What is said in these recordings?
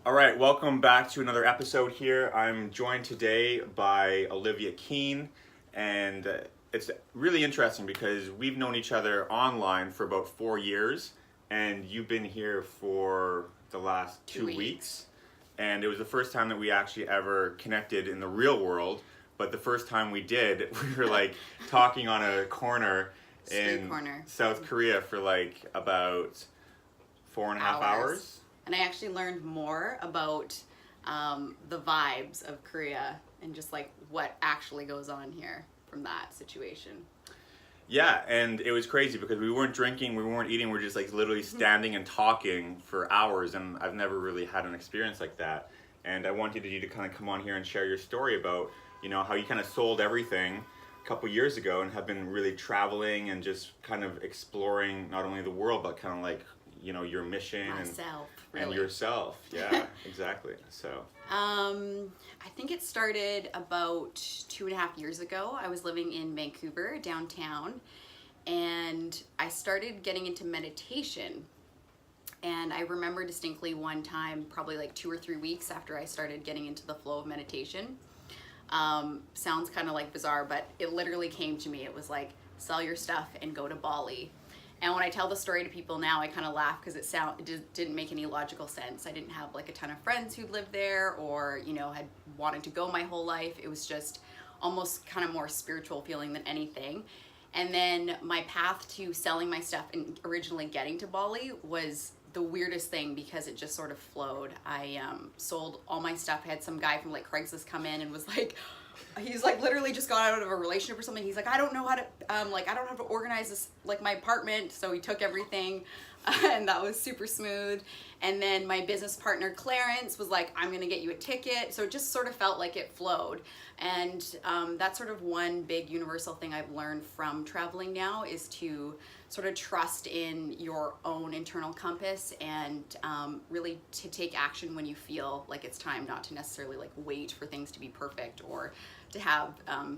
All right, welcome back to another episode here. I'm joined today by Olivia Keane, and it's really interesting because we've known each other online for about 4 years, and you've been here for the last 2 weeks. And it was the first time that we actually ever connected in the real world, but the first time we did, we were like talking on a corner in South Korea for like about 4.5 hours. And I actually learned more about the vibes of Korea and just like what actually goes on here from that situation. Yeah, and it was crazy because we weren't drinking, we weren't eating, we're just like literally standing and talking for hours, and I've never really had an experience like that. And I wanted you to kind of come on here and share your story about, you know, how you kind of sold everything a couple years ago and have been really traveling and just kind of exploring not only the world but kind of like, you know, your mission and yourself. Yeah, exactly. So I think it started about 2.5 years ago. I was living in Vancouver downtown, and I started getting into meditation. And I remember distinctly one time, probably like 2 or 3 weeks after I started getting into the flow of meditation. Sounds kind of like bizarre, but it literally came to me. It was like, sell your stuff and go to Bali. And when I tell the story to people now, I kind of laugh because it didn't make any logical sense. I didn't have like a ton of friends who lived there or, you know, had wanted to go my whole life. It was just almost kind of more spiritual feeling than anything. And then my path to selling my stuff and originally getting to Bali was the weirdest thing because it just sort of flowed. I sold all my stuff. I had some guy from like Craigslist come in and was like, he's like literally just got out of a relationship or something. He's like, I don't know how to I don't know how to organize this, like my apartment. So he took everything and that was super smooth. And then my business partner Clarence was like, I'm gonna get you a ticket. So it just sort of felt like it flowed. And that's sort of one big universal thing I've learned from traveling now is to sort of trust in your own internal compass and really to take action when you feel like it's time, not to necessarily like wait for things to be perfect or to have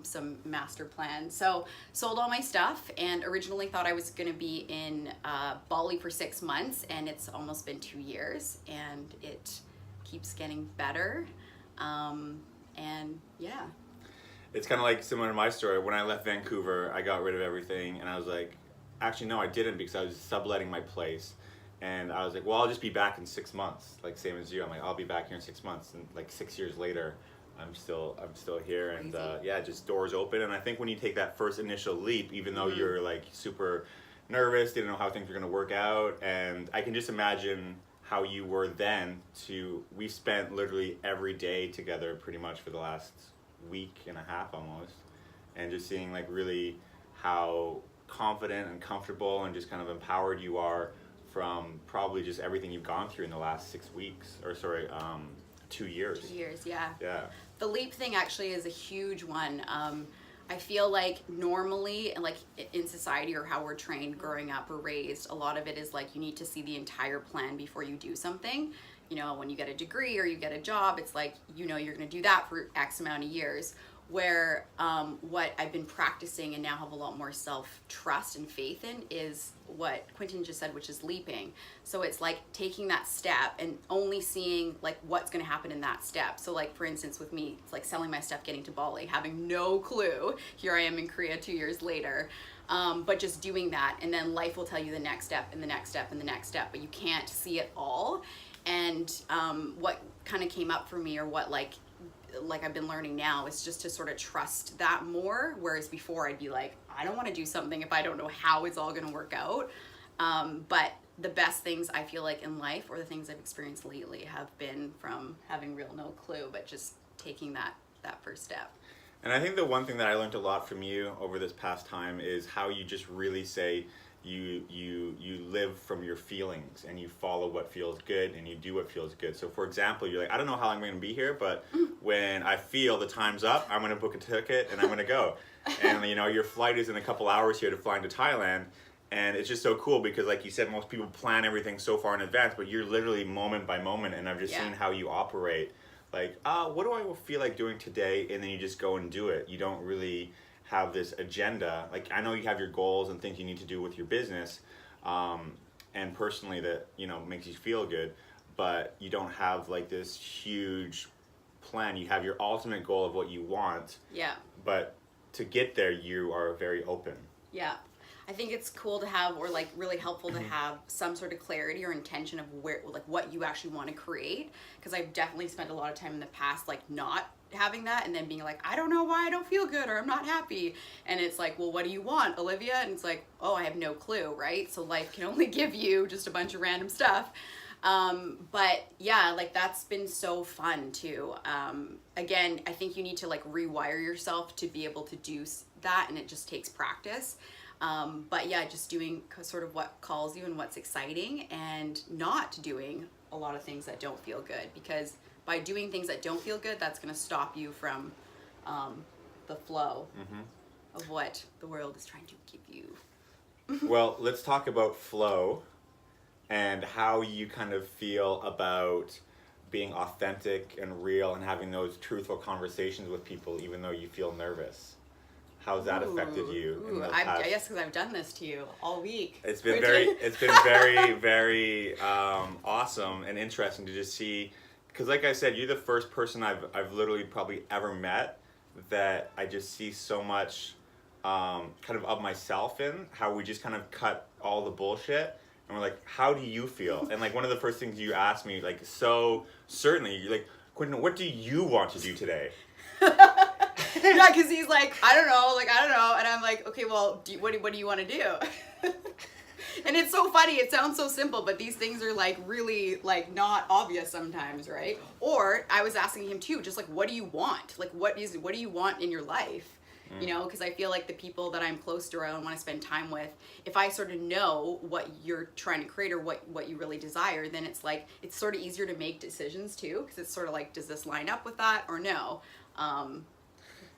some master plan. So sold all my stuff and originally thought I was gonna be in Bali for 6 months, and it's almost been 2 years and it keeps getting better. And yeah. it's kind of like similar to my story. When I left Vancouver, I got rid of everything and I was like, actually no, I didn't, because I was subletting my place. And I was like, well, I'll just be back in 6 months, like same as you. I'm like, I'll be back here in 6 months, and like 6 years later, I'm still here. And yeah, just doors open. And I think when you take that first initial leap, even though you're like super nervous, didn't know how things were going to work out, and I can just imagine how you were then. We spent literally every day together pretty much for the last week and a half almost, and just seeing like really how confident and comfortable and just kind of empowered you are from probably just everything you've gone through in the last 6 weeks, or sorry, 2 years. 2 years, yeah. Yeah. The leap thing actually is a huge one. I feel like normally, like in society or how we're trained growing up or raised, a lot of it is like you need to see the entire plan before you do something. You know, when you get a degree or you get a job, it's like, you know, you're going to do that for X amount of years. Where what I've been practicing and now have a lot more self-trust and faith in is what Quinton just said, which is leaping. So it's like taking that step and only seeing like what's going to happen in that step. So like, for instance, with me, it's like selling my stuff, getting to Bali, having no clue. Here I am in Korea 2 years later. But just doing that, and then life will tell you the next step and the next step and the next step, but you can't see it all. And what kind of came up for me, or what like I've been learning now, is just to sort of trust that more. Whereas before I'd be like, I don't want to do something if I don't know how it's all going to work out. But the best things I feel like in life, or the things I've experienced lately, have been from having real no clue, but just taking that first step. And I think the one thing that I learned a lot from you over this past time is how you just really say you live from your feelings, and you follow what feels good and you do what feels good. So for example, you're like, I don't know how I'm going to be here, but when I feel the time's up, I'm going to book a ticket and I'm going to go. And you know, your flight is in a couple hours here to fly into Thailand. And it's just so cool because, like you said, most people plan everything so far in advance, but you're literally moment by moment. And I've just seen how you operate. Like, what do I feel like doing today? And then you just go and do it. You don't really have this agenda. Like, I know you have your goals and things you need to do with your business, and personally that, you know, makes you feel good. but you don't have like this huge plan. You have your ultimate goal of what you want. Yeah. But to get there, you are very open. Yeah. I think it's cool to have, or like really helpful to have some sort of clarity or intention of where, like what you actually want to create. Because I've definitely spent a lot of time in the past, like not having that, and then being like, I don't know why I don't feel good, or I'm not happy. And it's like, well, what do you want, Olivia? And it's like, oh, I have no clue, right? So life can only give you just a bunch of random stuff. But yeah, like that's been so fun too. Again, I think you need to like rewire yourself to be able to do that, and it just takes practice. But yeah, just doing sort of what calls you and what's exciting, and not doing a lot of things that don't feel good, because by doing things that don't feel good, that's going to stop you from the flow of what the world is trying to give you. Well, let's talk about flow and how you kind of feel about being authentic and real and having those truthful conversations with people even though you feel nervous. How's that affected you? I guess because I've done this to you all week. It's been very awesome and interesting to just see, because like I said, you're the first person I've literally probably ever met that I just see so much kind of myself in, how we just kind of cut all the bullshit. And we're like, how do you feel? And like one of the first things you asked me, like so certainly, you're like, Quinton, what do you want to do today? Yeah, because he's like, I don't know. And I'm like, okay, well, what do you want to do? And it's so funny. It sounds so simple, but these things are like really like not obvious sometimes, right? Or I was asking him too, just like, what do you want? Like, what do you want in your life? You know, because I feel like the people that I'm close to or I want to spend time with, if I sort of know what you're trying to create or what you really desire, then it's like, it's sort of easier to make decisions too, because it's sort of like, does this line up with that or no?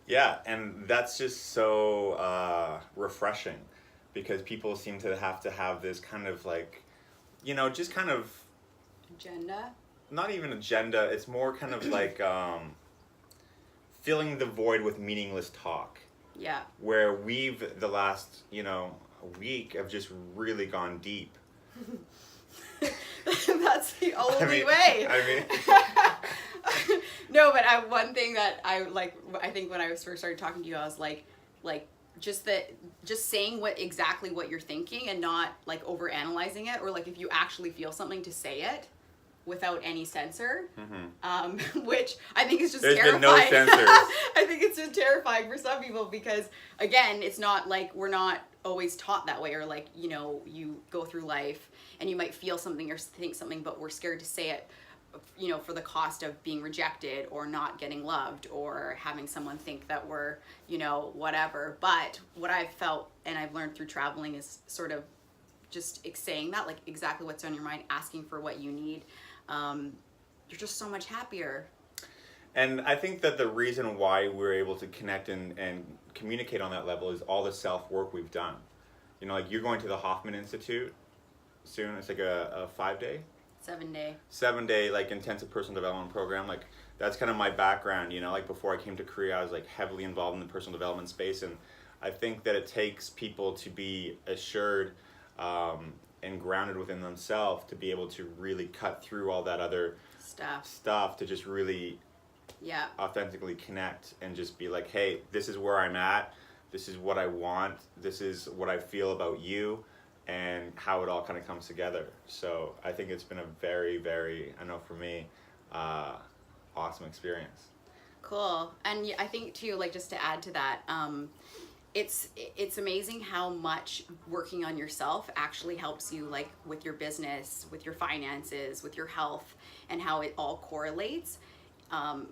Yeah, and that's just so refreshing, because people seem to have this kind of like, you know, just kind of... Agenda? Not even agenda, it's more kind of like filling the void with meaningless talk. Yeah. Where we've, the last, you know, week have just really gone deep. That's the only way. No, but one thing that I think when I first started talking to you, I was like just saying exactly what you're thinking and not like over analyzing it, or like if you actually feel something, to say it without any censor, which I think is just terrifying. There's been no censors. I think it's just terrifying for some people, because again, it's not like we're not always taught that way, or like, you know, you go through life and you might feel something or think something, but we're scared to say it, you know, for the cost of being rejected or not getting loved or having someone think that we're, you know, whatever. But what I've felt and I've learned through traveling is sort of just saying that, like exactly what's on your mind, asking for what you need. You're just so much happier. And I think that the reason why we're able to connect and communicate on that level is all the self-work we've done. You know, like you're going to the Hoffman Institute soon. It's like a 5-day? 7-day. 7-day like intensive personal development program. Like that's kind of my background, you know, like before I came to Korea, I was like heavily involved in the personal development space. And I think that it takes people to be assured and grounded within themselves to be able to really cut through all that other stuff to just really authentically connect and just be like, hey, this is where I'm at, this is what I want, this is what I feel about you, and how it all kind of comes together. So I think it's been a very, very, I know for me, awesome experience. Cool. And I think too, like just to add to that, it's amazing how much working on yourself actually helps you, like with your business, with your finances, with your health, and how it all correlates.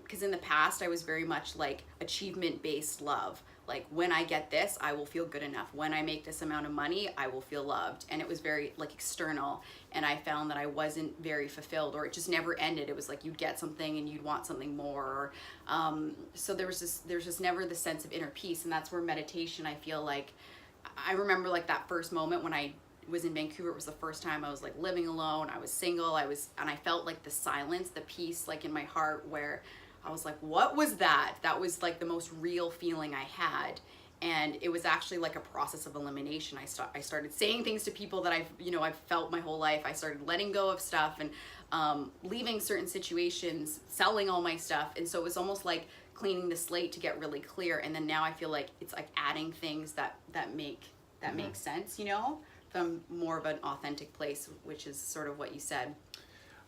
Because in the past I was very much like achievement-based love. Like when I get this, I will feel good enough. When I make this amount of money, I will feel loved. And it was very like external. And I found that I wasn't very fulfilled, or it just never ended. It was like you'd get something and you'd want something more. So there's just never the sense of inner peace. And that's where meditation, I feel like, I remember like that first moment when I was in Vancouver. It was the first time I was like living alone. I was single. And I felt like the silence, the peace like in my heart, where I was like, what was that? That was like the most real feeling I had. And it was actually like a process of elimination. I started saying things to people that I've felt my whole life. I started letting go of stuff. And leaving certain situations, selling all my stuff. And so it was almost like cleaning the slate to get really clear. And then now I feel like it's like adding things that make sense, you know, from more of an authentic place, which is sort of what you said.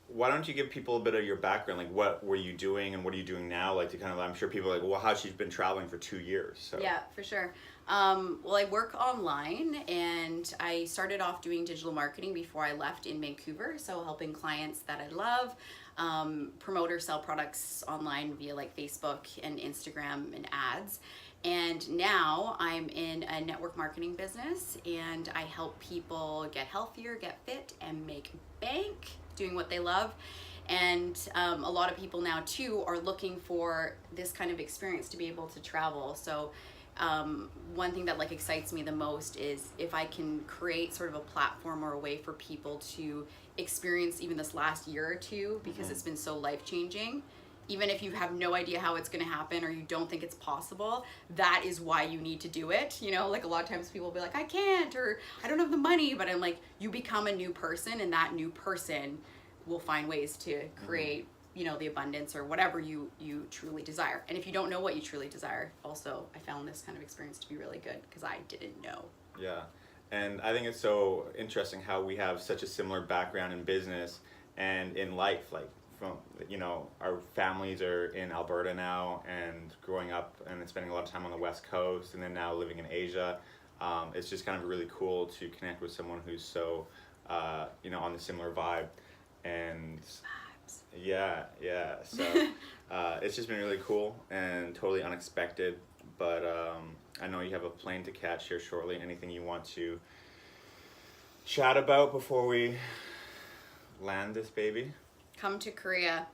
Why don't you give people a bit of your background? Like, what were you doing and what are you doing now? Like, to kind of, I'm sure people are like, well, how's she been traveling for 2 years? So. Yeah, for sure. Well, I work online, and I started off doing digital marketing before I left in Vancouver. So helping clients that I love promote or sell products online via like Facebook and Instagram and ads. And now I'm in a network marketing business, and I help people get healthier, get fit, and make bank doing what they love. And a lot of people now too are looking for this kind of experience to be able to travel. So one thing that like excites me the most is if I can create sort of a platform or a way for people to experience even this last year or two, because it's been so life-changing. Even if you have no idea how it's going to happen or you don't think it's possible, that is why you need to do it. You know, like a lot of times people will be like, I can't, or I don't have the money, but I'm like, you become a new person, and that new person will find ways to create, you know, the abundance or whatever you truly desire. And if you don't know what you truly desire, also, I found this kind of experience to be really good because I didn't know. Yeah. And I think it's so interesting how we have such a similar background in business and in life. Like, from, you know, our families are in Alberta now, and growing up and spending a lot of time on the West Coast, and then now living in Asia. It's just kind of really cool to connect with someone who's so, you know, on the similar vibe. And yeah. So it's just been really cool and totally unexpected. But I know you have a plane to catch here shortly. Anything you want to chat about before we land this baby? Come to Korea.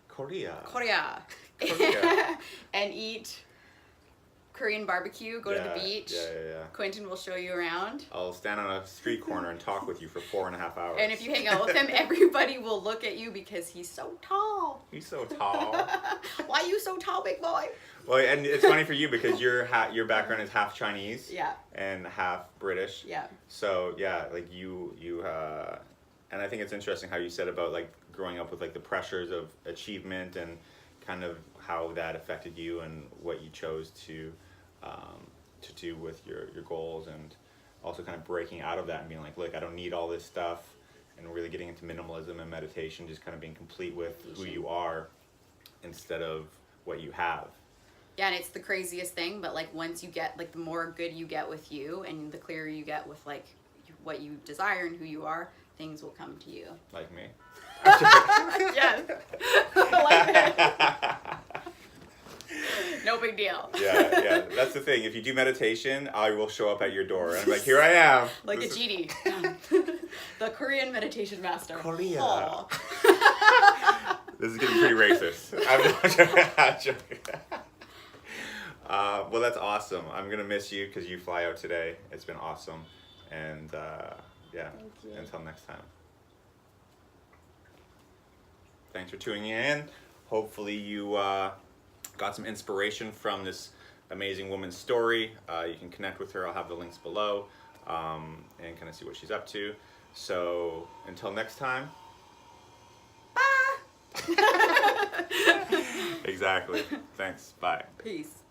Korea. And eat Korean barbecue, go to the beach. Yeah. Quinton will show you around. I'll stand on a street corner and talk with you for 4.5 hours. And if you hang out with him, everybody will look at you because he's so tall. He's so tall. Why are you so tall, big boy? Well, and it's funny for you because your background is half Chinese. Yeah. And half British. Yeah. So yeah, like you and I think it's interesting how you said about like growing up with like the pressures of achievement and kind of how that affected you and what you chose to do with your goals, and also kind of breaking out of that and being like, look, I don't need all this stuff, and really getting into minimalism and meditation, just kind of being complete with who you are instead of what you have. Yeah, and it's the craziest thing, but like once you get, like the more good you get with you and the clearer you get with like what you desire and who you are, things will come to you. Like me. Yes. Like that. No big deal. Yeah. That's the thing. If you do meditation, I will show up at your door. And I'm like, here I am. Like a genie. The Korean meditation master. Korea. Aw. This is getting pretty racist. I'm joking. Well, that's awesome. I'm going to miss you because you fly out today. It's been awesome. And yeah, until next time. Thanks for tuning in. Hopefully you got some inspiration from this amazing woman's story. You can connect with her. I'll have the links below and kind of see what she's up to. So until next time. Bye. Exactly. Thanks. Bye. Peace.